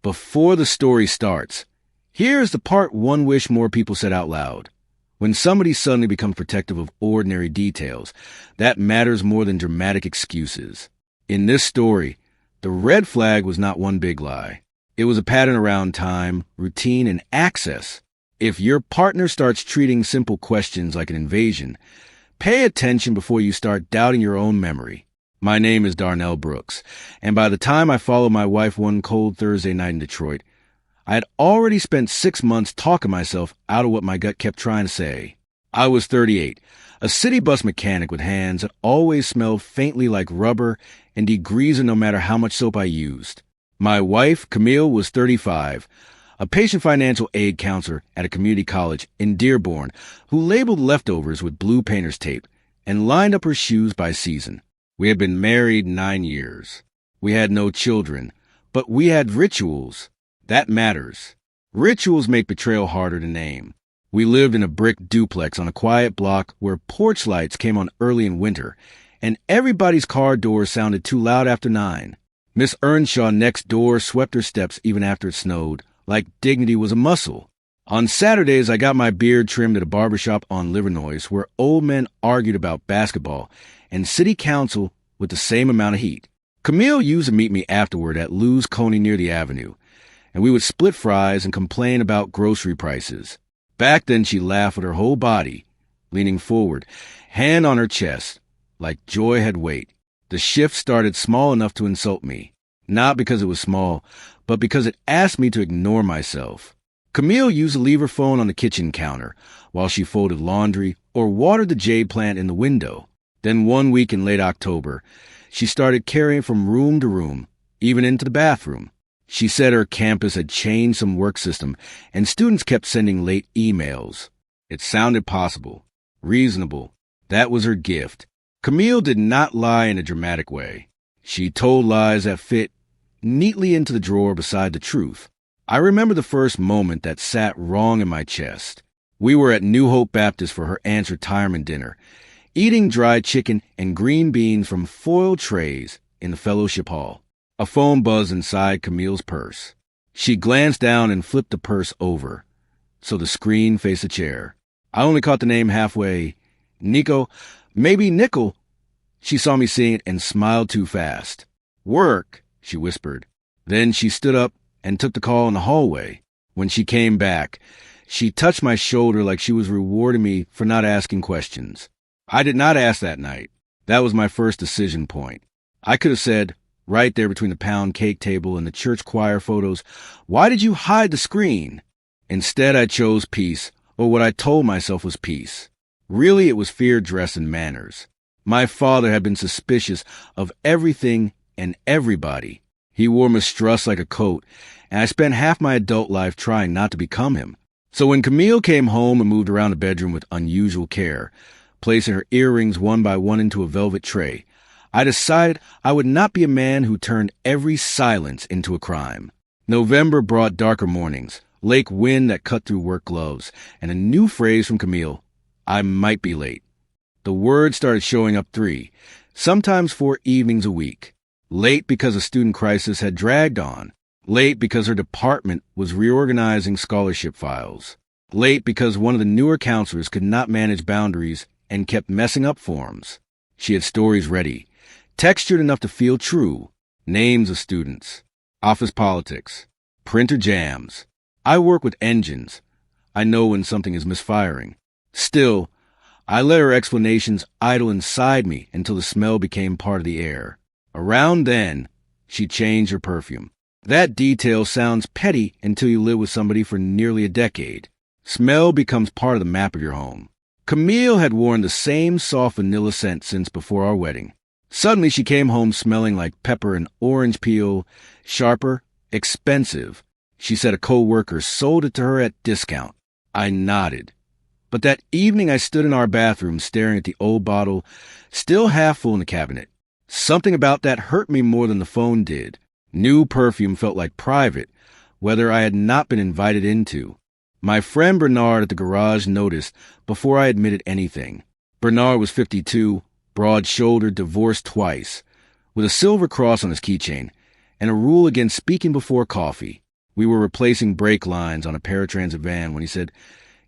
Before the story starts, here's the part one wish more people said out loud. When somebody suddenly becomes protective of ordinary details, that matters more than dramatic excuses. In this story, the red flag was not one big lie. It was a pattern around time, routine, and access. If your partner starts treating simple questions like an invasion, pay attention before you start doubting your own memory. My name is Darnell Brooks, and by the time I followed my wife one cold Thursday night in Detroit, I had already spent 6 months talking myself out of what my gut kept trying to say. I was 38, a city bus mechanic with hands that always smelled faintly like rubber and degreaser no matter how much soap I used. My wife, Camille, was 35, a patient financial aid counselor at a community college in Dearborn who labeled leftovers with blue painter's tape and lined up her shoes by season. We had been married 9 years. We had no children, but we had rituals. That matters. Rituals make betrayal harder to name. We lived in a brick duplex on a quiet block where porch lights came on early in winter, and everybody's car doors sounded too loud after 9. Miss Earnshaw next door swept her steps even after it snowed, like dignity was a muscle. On Saturdays, I got my beard trimmed at a barbershop on Livernois where old men argued about basketball and city council with the same amount of heat. Camille used to meet me afterward at Lou's Coney near the avenue, and we would split fries and complain about grocery prices. Back then, she laughed with her whole body, leaning forward, hand on her chest, like joy had weight. The shift started small enough to insult me, not because it was small, but because it asked me to ignore myself. Camille used to leave her phone on the kitchen counter while she folded laundry or watered the jade plant in the window. Then one week in late October, she started carrying from room to room, even into the bathroom. She said her campus had changed some work system and students kept sending late emails. It sounded possible, reasonable. That was her gift. Camille did not lie in a dramatic way. She told lies that fit neatly into the drawer beside the truth. I remember the first moment that sat wrong in my chest. We were at New Hope Baptist for her aunt's retirement dinner, eating dried chicken and green beans from foil trays in the fellowship hall. A phone buzzed inside Camille's purse. She glanced down and flipped the purse over, so the screen faced a chair. I only caught the name halfway. Nico, maybe Nickel. She saw me seeing it and smiled too fast. Work, she whispered. Then she stood up and took the call in the hallway. When she came back, she touched my shoulder like she was rewarding me for not asking questions. I did not ask that night. That was my first decision point. I could have said, right there between the pound cake table and the church choir photos, "Why did you hide the screen?" Instead, I chose peace, or what I told myself was peace. Really, it was fear dressed in manners. My father had been suspicious of everything and everybody. He wore mistrust like a coat, and I spent half my adult life trying not to become him. So when Camille came home and moved around the bedroom with unusual care, placing her earrings one by one into a velvet tray, I decided I would not be a man who turned every silence into a crime. November brought darker mornings, lake wind that cut through work gloves, and a new phrase from Camille, "I might be late." The word started showing up 3, sometimes 4 evenings a week. Late because a student crisis had dragged on. Late because her department was reorganizing scholarship files. Late because one of the newer counselors could not manage boundaries and kept messing up forms. She had stories ready, textured enough to feel true. Names of students, office politics, printer jams. I work with engines. I know when something is misfiring. Still, I let her explanations idle inside me until the smell became part of the air. Around then, she changed her perfume. That detail sounds petty until you live with somebody for nearly a decade. Smell becomes part of the map of your home. Camille had worn the same soft vanilla scent since before our wedding. Suddenly she came home smelling like pepper and orange peel, sharper, expensive. She said a co-worker sold it to her at discount. I nodded. But that evening I stood in our bathroom staring at the old bottle, still half full in the cabinet. Something about that hurt me more than the phone did. New perfume felt like private, whether I had not been invited into. My friend Bernard at the garage noticed before I admitted anything. Bernard was 52, broad-shouldered, divorced twice, with a silver cross on his keychain, and a rule against speaking before coffee. We were replacing brake lines on a paratransit van when he said,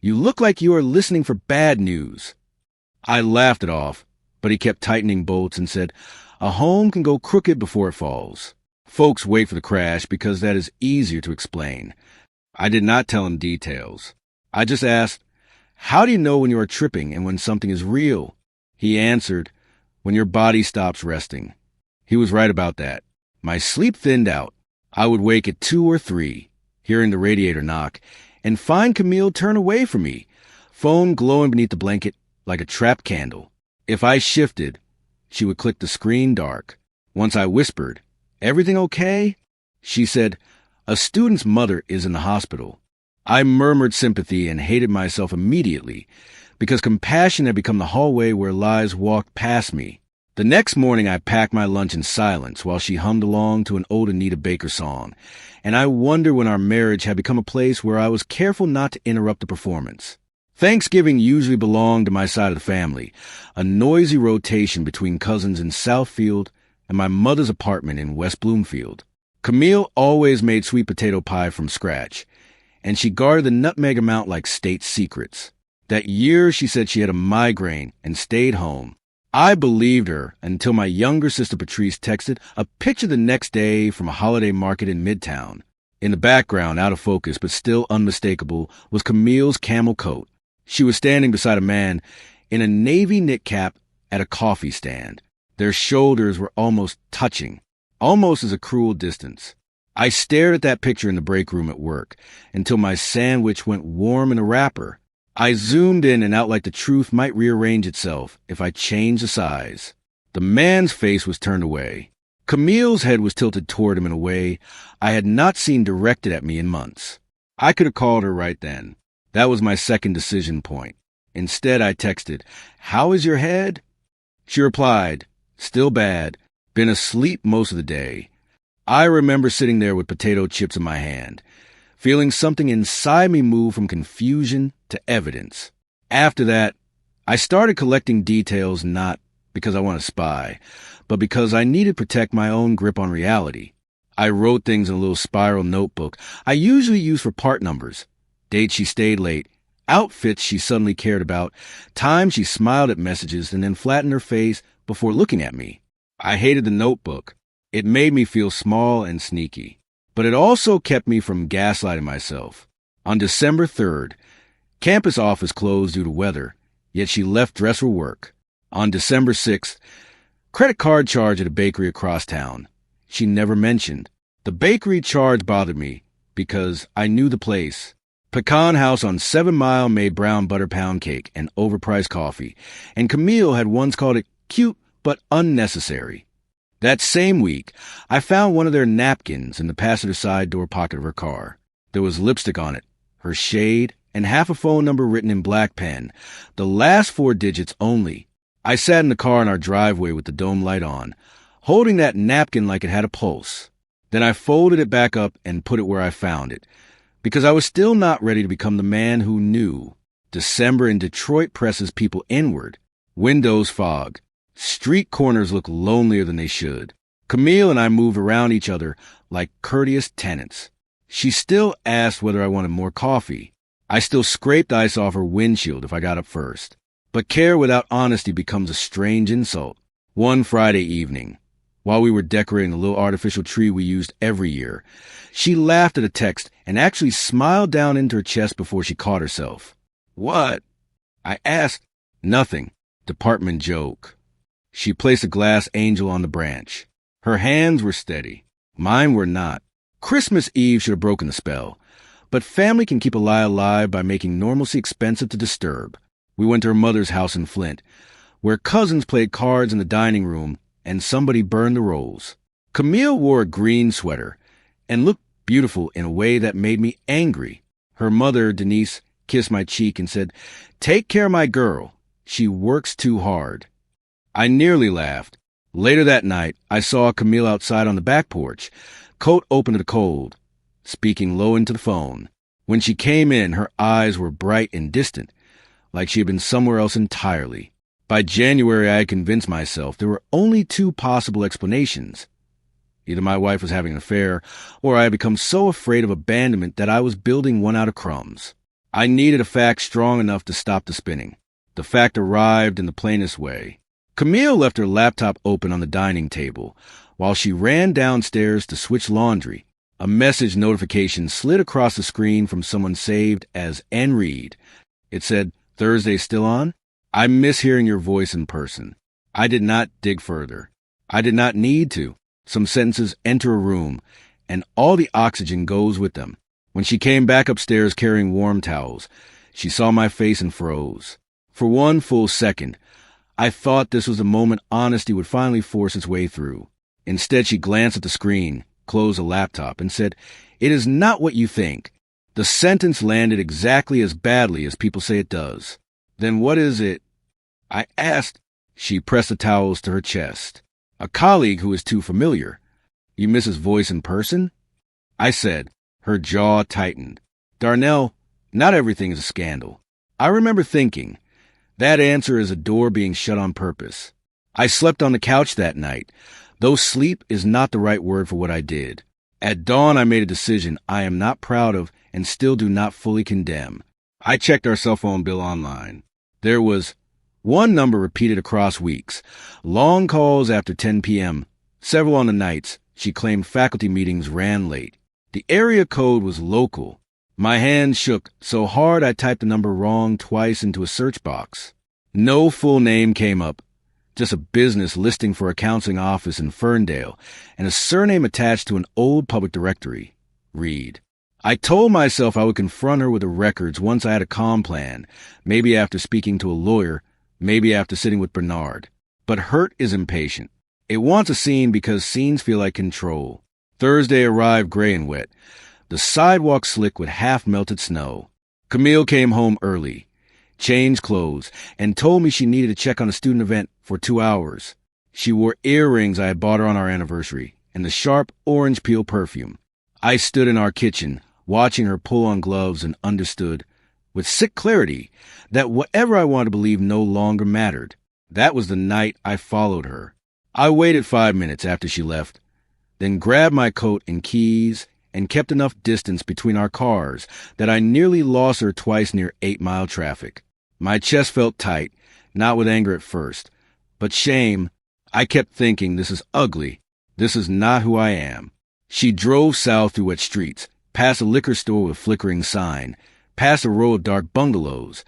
"You look like you are listening for bad news." I laughed it off, but he kept tightening bolts and said, "A home can go crooked before it falls. Folks wait for the crash because that is easier to explain." I did not tell him details. I just asked, "How do you know when you are tripping and when something is real?" He answered, "When your body stops resting." He was right about that. My sleep thinned out. I would wake at 2 or 3, hearing the radiator knock, and find Camille turn away from me, phone glowing beneath the blanket like a trapped candle. If I shifted, she would click the screen dark. Once I whispered, "Everything okay?" She said, "A student's mother is in the hospital." I murmured sympathy and hated myself immediately because compassion had become the hallway where lies walked past me. The next morning, I packed my lunch in silence while she hummed along to an old Anita Baker song, and I wonder when our marriage had become a place where I was careful not to interrupt the performance. Thanksgiving usually belonged to my side of the family, a noisy rotation between cousins in Southfield and my mother's apartment in West Bloomfield. Camille always made sweet potato pie from scratch, and she guarded the nutmeg amount like state secrets. That year, she said she had a migraine and stayed home. I believed her until my younger sister Patrice texted a picture the next day from a holiday market in Midtown. In the background, out of focus but still unmistakable, was Camille's camel coat. She was standing beside a man in a navy knit cap at a coffee stand. Their shoulders were almost touching, almost as a cruel distance. I stared at that picture in the break room at work until my sandwich went warm in a wrapper. I zoomed in and out like the truth might rearrange itself if I changed the size. The man's face was turned away. Camille's head was tilted toward him in a way I had not seen directed at me in months. I could have called her right then. That was my second decision point. Instead, I texted, "How is your head?" She replied, "Still bad. Been asleep most of the day." I remember sitting there with potato chips in my hand, feeling something inside me move from confusion to evidence. After that, I started collecting details not because I want to spy, but because I needed to protect my own grip on reality. I wrote things in a little spiral notebook I usually use for part numbers: dates she stayed late, outfits she suddenly cared about, times she smiled at messages and then flattened her face before looking at me. I hated the notebook. It made me feel small and sneaky, but it also kept me from gaslighting myself. On December 3rd, campus office closed due to weather, yet she left dressed for work. On December 6th, credit card charge at a bakery across town. She never mentioned. The bakery charge bothered me because I knew the place. Pecan House on 7 Mile made brown butter pound cake and overpriced coffee, and Camille had once called it cute but unnecessary. That same week, I found one of their napkins in the passenger side door pocket of her car. There was lipstick on it, her shade, and half a phone number written in black pen, the last 4 digits only. I sat in the car in our driveway with the dome light on, holding that napkin like it had a pulse. Then I folded it back up and put it where I found it, because I was still not ready to become the man who knew. December in Detroit presses people inward. Windows fog. Street corners look lonelier than they should. Camille and I moved around each other like courteous tenants. She still asked whether I wanted more coffee. I still scraped ice off her windshield if I got up first. But care without honesty becomes a strange insult. One Friday evening, while we were decorating the little artificial tree we used every year, she laughed at a text and actually smiled down into her chest before she caught herself. "What?" I asked. "Nothing. Department joke." She placed a glass angel on the branch. Her hands were steady. Mine were not. Christmas Eve should have broken the spell. But family can keep a lie alive by making normalcy expensive to disturb. We went to her mother's house in Flint, where cousins played cards in the dining room and somebody burned the rolls. Camille wore a green sweater and looked beautiful in a way that made me angry. Her mother, Denise, kissed my cheek and said, "Take care of my girl. She works too hard." I nearly laughed. Later that night, I saw Camille outside on the back porch, coat open to the cold, speaking low into the phone. When she came in, her eyes were bright and distant, like she had been somewhere else entirely. By January, I had convinced myself there were only 2 possible explanations. Either my wife was having an affair, or I had become so afraid of abandonment that I was building one out of crumbs. I needed a fact strong enough to stop the spinning. The fact arrived in the plainest way. Camille left her laptop open on the dining table. While she ran downstairs to switch laundry, a message notification slid across the screen from someone saved as N. Reed. It said, "Thursday still on? I miss hearing your voice in person." I did not dig further. I did not need to. Some sentences enter a room, and all the oxygen goes with them. When she came back upstairs carrying warm towels, she saw my face and froze. For one full second, I thought this was the moment honesty would finally force its way through. Instead, she glanced at the screen, closed the laptop, and said, "It is not what you think." The sentence landed exactly as badly as people say it does. "Then what is it?" I asked. She pressed the towels to her chest. "A colleague who is too familiar." "You miss his voice in person?" I said. Her jaw tightened. "Darnell, not everything is a scandal." I remember thinking, that answer is a door being shut on purpose. I slept on the couch that night, though sleep is not the right word for what I did. At dawn, I made a decision I am not proud of and still do not fully condemn. I checked our cell phone bill online. There was one number repeated across weeks, long calls after 10 p.m., several on the nights. She claimed faculty meetings ran late. The area code was local. My hand shook so hard I typed the number wrong twice into a search box. No full name came up, just a business listing for a counseling office in Ferndale, and a surname attached to an old public directory, Reed. I told myself I would confront her with the records once I had a calm plan, maybe after speaking to a lawyer, maybe after sitting with Bernard. But hurt is impatient. It wants a scene because scenes feel like control. Thursday arrived gray and wet, the sidewalk slick with half-melted snow. Camille came home early, changed clothes, and told me she needed to check on a student event for 2 hours. She wore earrings I had bought her on our anniversary, and the sharp orange peel perfume. I stood in our kitchen, watching her pull on gloves, and understood, with sick clarity, that whatever I wanted to believe no longer mattered. That was the night I followed her. I waited 5 minutes after she left, then grabbed my coat and keys and kept enough distance between our cars that I nearly lost her twice near 8 Mile traffic. My chest felt tight, not with anger at first, but shame. I kept thinking, this is ugly. This is not who I am. She drove south through wet streets, past a liquor store with a flickering sign, past a row of dark bungalows,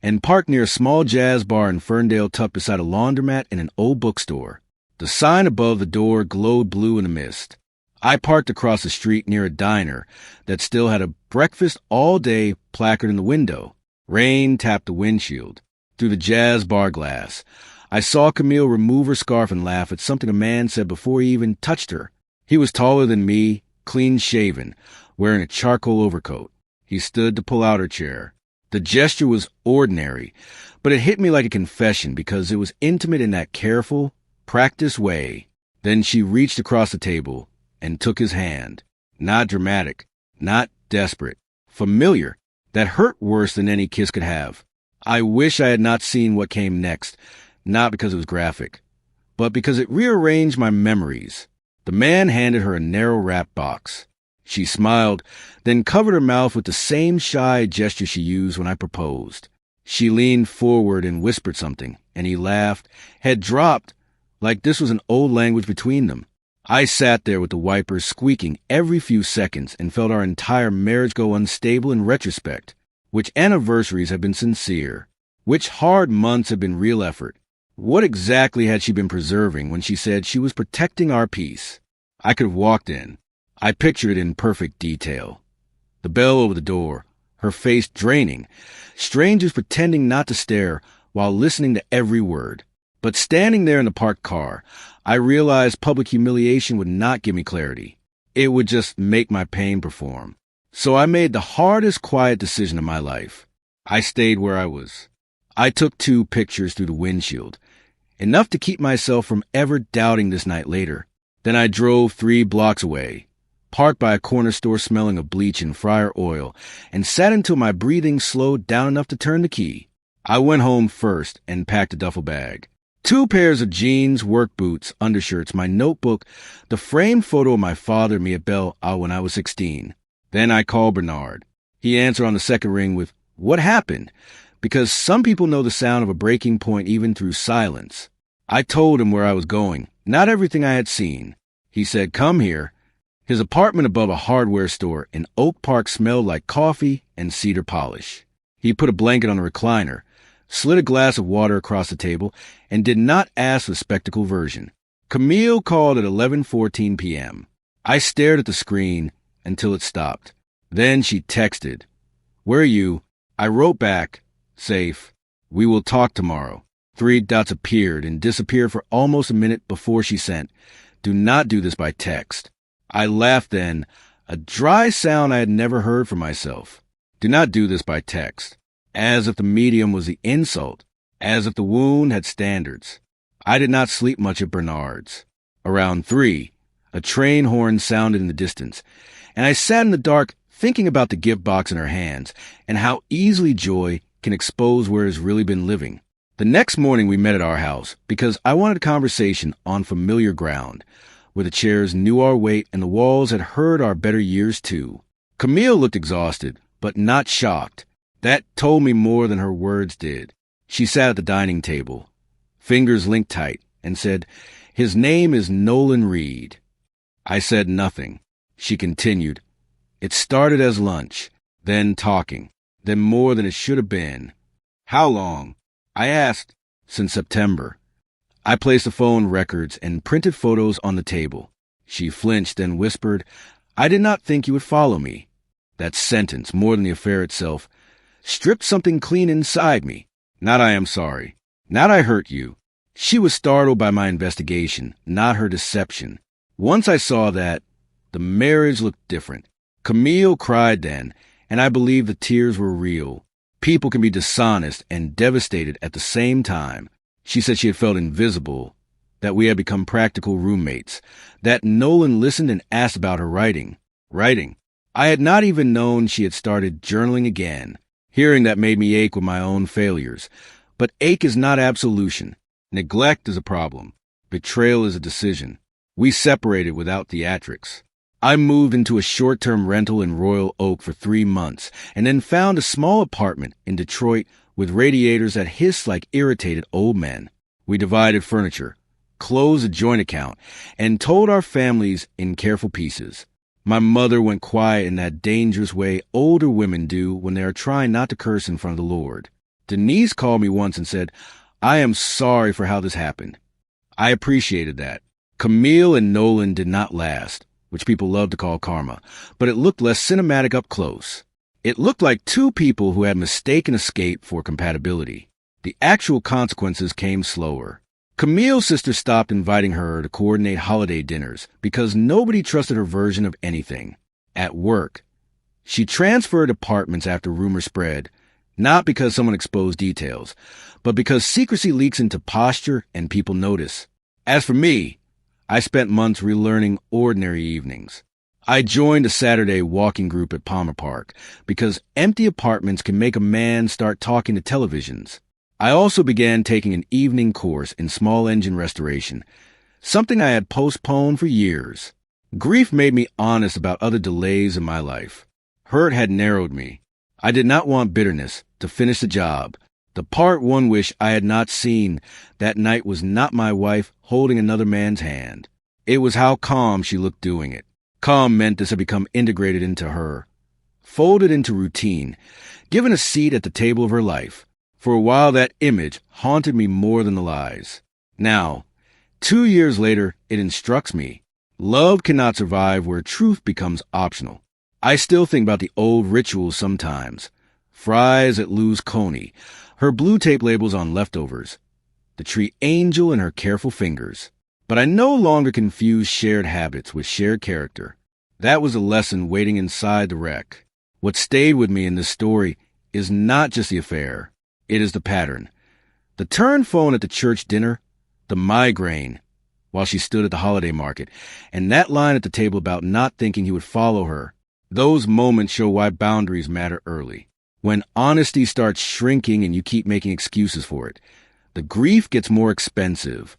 and parked near a small jazz bar in Ferndale tucked beside a laundromat and an old bookstore. The sign above the door glowed blue in the mist. I parked across the street near a diner that still had a breakfast all day placard in the window. Rain tapped the windshield. Through the jazz bar glass, I saw Camille remove her scarf and laugh at something a man said before he even touched her. He was taller than me, clean-shaven, wearing a charcoal overcoat. He stood to pull out her chair. The gesture was ordinary, but it hit me like a confession because it was intimate in that careful, practiced way. Then she reached across the table and took his hand. Not dramatic, not desperate, familiar, that hurt worse than any kiss could have. I wish I had not seen what came next, not because it was graphic, but because it rearranged my memories. The man handed her a narrow wrap box. She smiled, then covered her mouth with the same shy gesture she used when I proposed. She leaned forward and whispered something, and he laughed, head dropped, like this was an old language between them. I sat there with the wipers squeaking every few seconds and felt our entire marriage go unstable in retrospect. Which anniversaries have been sincere? Which hard months have been real effort? What exactly had she been preserving when she said she was protecting our peace? I could have walked in. I pictured it in perfect detail. The bell over the door, her face draining, strangers pretending not to stare while listening to every word. But standing there in the parked car, I realized public humiliation would not give me clarity. It would just make my pain perform. So I made the hardest quiet decision of my life. I stayed where I was. I took 2 pictures through the windshield, enough to keep myself from ever doubting this night later. Then I drove 3 blocks away, parked by a corner store smelling of bleach and fryer oil, and sat until my breathing slowed down enough to turn the key. I went home first and packed a duffel bag. 2 pairs of jeans, work boots, undershirts, my notebook, the framed photo of my father and me at Belle when I was 16. Then I called Bernard. He answered on the second ring with, "What happened?" Because some people know the sound of a breaking point even through silence. I told him where I was going, not everything I had seen. He said, "Come here." His apartment above a hardware store in Oak Park smelled like coffee and cedar polish. He put a blanket on the recliner, slid a glass of water across the table, and did not ask for the spectacle version. Camille called at 11:14 p.m. I stared at the screen until it stopped. Then she texted, "Where are you?" I wrote back, "Safe. We will talk tomorrow." 3 dots appeared and disappeared for almost a minute before she sent, "Do not do this by text." I laughed then, a dry sound I had never heard from myself. Do not do this by text. As if the medium was the insult, as if the wound had standards. I did not sleep much at Bernard's. Around 3, a train horn sounded in the distance, and I sat in the dark thinking about the gift box in her hands and how easily joy can expose where it's really been living. The next morning we met at our house because I wanted a conversation on familiar ground, where the chairs knew our weight and the walls had heard our better years too. Camille looked exhausted, but not shocked. That told me more than her words did. She sat at the dining table, fingers linked tight, and said, "His name is Nolan Reed." I said nothing. She continued, "It started as lunch, then talking, then more than it should have been." "How long?" I asked. "Since September." I placed the phone records and printed photos on the table. She flinched and whispered, "I did not think you would follow me." That sentence, more than the affair itself, stripped something clean inside me. Not "I am sorry." Not "I hurt you." She was startled by my investigation, not her deception. Once I saw that, the marriage looked different. Camille cried then, and I believe the tears were real. People can be dishonest and devastated at the same time. She said she had felt invisible, that we had become practical roommates, that Nolan listened and asked about her writing. Writing. I had not even known she had started journaling again. Hearing that made me ache with my own failures. But ache is not absolution. Neglect is a problem. Betrayal is a decision. We separated without theatrics. I moved into a short-term rental in Royal Oak for 3 months, and then found a small apartment in Detroit with radiators that hissed like irritated old men. We divided furniture, closed a joint account, and told our families in careful pieces. My mother went quiet in that dangerous way older women do when they are trying not to curse in front of the Lord. Denise called me once and said, "I am sorry for how this happened." I appreciated that. Camille and Nolan did not last, which people love to call karma, but it looked less cinematic up close. It looked like 2 people who had mistaken escape for compatibility. The actual consequences came slower. Camille's sister stopped inviting her to coordinate holiday dinners because nobody trusted her version of anything. At work, she transferred apartments after rumors spread, not because someone exposed details, but because secrecy leaks into posture and people notice. As for me, I spent months relearning ordinary evenings. I joined a Saturday walking group at Palmer Park because empty apartments can make a man start talking to televisions. I also began taking an evening course in small engine restoration, something I had postponed for years. Grief made me honest about other delays in my life. Hurt had narrowed me. I did not want bitterness to finish the job. The part one wish I had not seen that night was not my wife holding another man's hand. It was how calm she looked doing it. Calm meant this had become integrated into her, folded into routine, given a seat at the table of her life. For a while that image haunted me more than the lies. Now, 2 years later, it instructs me. Love cannot survive where truth becomes optional. I still think about the old rituals sometimes. Fries at Lou's Coney, her blue tape labels on leftovers, the tree angel in her careful fingers. But I no longer confuse shared habits with shared character. That was a lesson waiting inside the wreck. What stayed with me in this story is not just the affair. It is the pattern. The turn phone at the church dinner, the migraine while she stood at the holiday market, and that line at the table about not thinking he would follow her. Those moments show why boundaries matter early. When honesty starts shrinking and you keep making excuses for it. the grief gets more expensive.